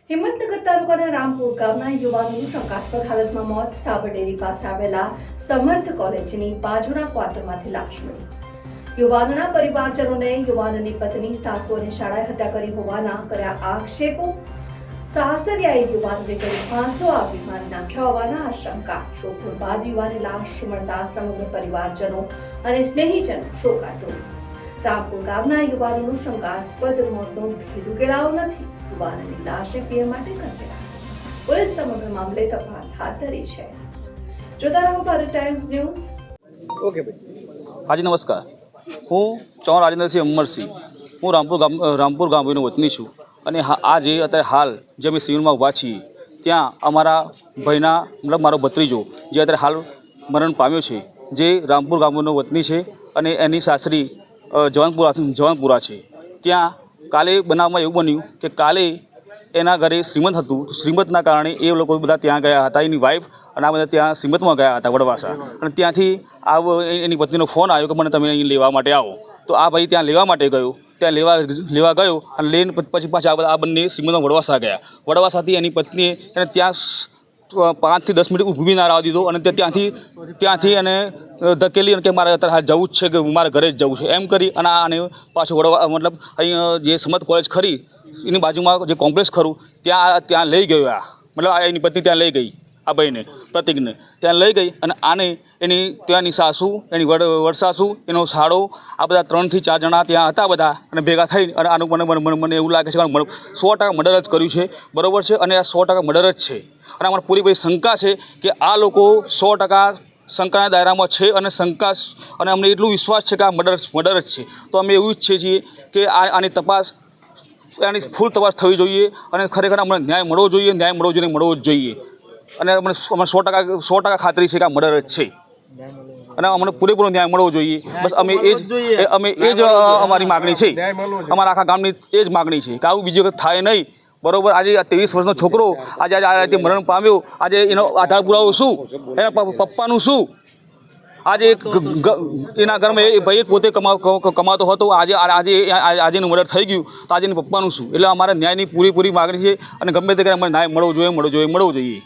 હિંમતનગર તાલુકાના રામપુર ગામના યુવાનનું શંકાસ્પદ હાલતમાં મોત. સાબરડેરી પાસે આવેલા સમર્થ કોલેજની બાજુના ક્વાર્ટરમાંથી લાશ મળી. યુવાનના પરિવારજનોને યુવાનની પત્ની, સાસુ અને શાળાએ હત્યા કરી હોવાના કર્યા આક્ષેપો. સાસરિયાએ યુવાનને કરી ફાંસો આપી મારી નાખ્યા હોવાના આશંકા. શોધખોળ બાદ યુવાનની લાશ મળતા સમગ્ર પરિવારજનો અને સ્નેહીજનો શોકાતુર. રામપુર ગામના યુવાનોનું શંકાસ્પદ મોતનો ભેદ ઉકેલાયો નથી. યુવાનની લાશને પીએમ માટે ખસેડાઈ. પોલીસ સમગ્ર મામલે તપાસ હાથ ધરી છે. જોતા રહો ભારત ટાઈમ્સ ન્યૂઝ. ઓકે ભાઈ. હાજી નમસ્કાર, હું ચૌહાણ રાજેન્દ્રસિંહ અમરસિંહ. હું રામપુર ગામનો વતની છું અને આ જે અત્યારે હાલ જે અમે સિવિલમાં ઊભા છીએ ત્યાં અમારા ભાઈના મતલબ મારો ભત્રીજો જે અત્યારે હાલ મરણ પામ્યો છે, જે રામપુર ગામનો વતની છે અને એની સાસરી જવાનપુરા છે. ત્યાં કાલે બનાવમાં એવું બન્યું કે કાલે એના ઘરે શ્રીમંત હતું, તો શ્રીમંતના કારણે એ લોકો બધા ત્યાં ગયા હતા, એની વાઈફ અને આ બધા ત્યાં શ્રીમંતમાં ગયા હતા વડવાસા. અને ત્યાંથી એની પત્નીનો ફોન આવ્યો કે મને તમે અહીં લેવા માટે આવો. તો આ ભાઈ ત્યાં લેવા માટે ગયો, ત્યાં લેવા ગયો અને લઈને પછી પાછા આ બંને શ્રીમંતમાં વડવાસા ગયા. વડવાસાથી એની પત્નીએ એને ત્યાં 5 થી 10 મિનિટ ઊભી ના રહેવા દીધો અને ત્યાંથી એને ધકેલી અને કે મારે અત્યારે હાલ જવું જ છે, કે મારે ઘરે જ જવું છે એમ કરી અને આને પાછું મતલબ અહીં જે સમર્થ કોલેજ ખરી એની બાજુમાં જે કોમ્પ્લેક્સ ખરું ત્યાં લઈ ગયો. મતલબ એની પત્ની ત્યાં લઈ ગઈ, આ ભાઈને પ્રતિકને ત્યાં લઈ ગઈ અને આને ત્યાંની સાસુ, એની વડસાસુ, એનો સાળો, આ બધા 3 થી 4 જણા ત્યાં હતા બધા અને ભેગા થઈ અને આનું મને એવું લાગે છે કે 100% મર્ડર જ કર્યું છે. બરાબર છે, અને આ 100% મર્ડર જ છે. અને અમારે પૂરી શંકા છે કે આ લોકો 100% શંકાના દાયરામાં છે અને અમને એટલું વિશ્વાસ છે કે આ મર્ડર જ છે. તો અમે એવું ઈચ્છીએ છીએ કે આની તપાસ, આની ફૂલ તપાસ થવી જોઈએ અને ખરેખર અમને ન્યાય મળવો જોઈએ જ જોઈએ. અને અમને 100% ખાતરી છે કે આ મર્ડર જ છે અને અમને પૂરેપૂરો ન્યાય મળવો જોઈએ. બસ અમે એ જ અમારી માગણી છે, અમારા આખા ગામની એ જ માગણી છે કે આવું બીજી વખત થાય નહીં. બરોબર, આજે 23 વર્ષનો છોકરો આજે આ રીતે મરણ પામ્યો. આજે એનો આધાર પુરાવો શું, એના પપ્પાનું શું? આજે એના ઘરમાં એ ભાઈ પોતે કમાતો હતો, આજે એનું મર્ડર થઈ ગયું તો આજે એના પપ્પાનું શું? એટલે અમારે ન્યાયની પૂરી માગણી છે અને ગમે તે કરે અમારે ન્યાય મળવો જોઈએ.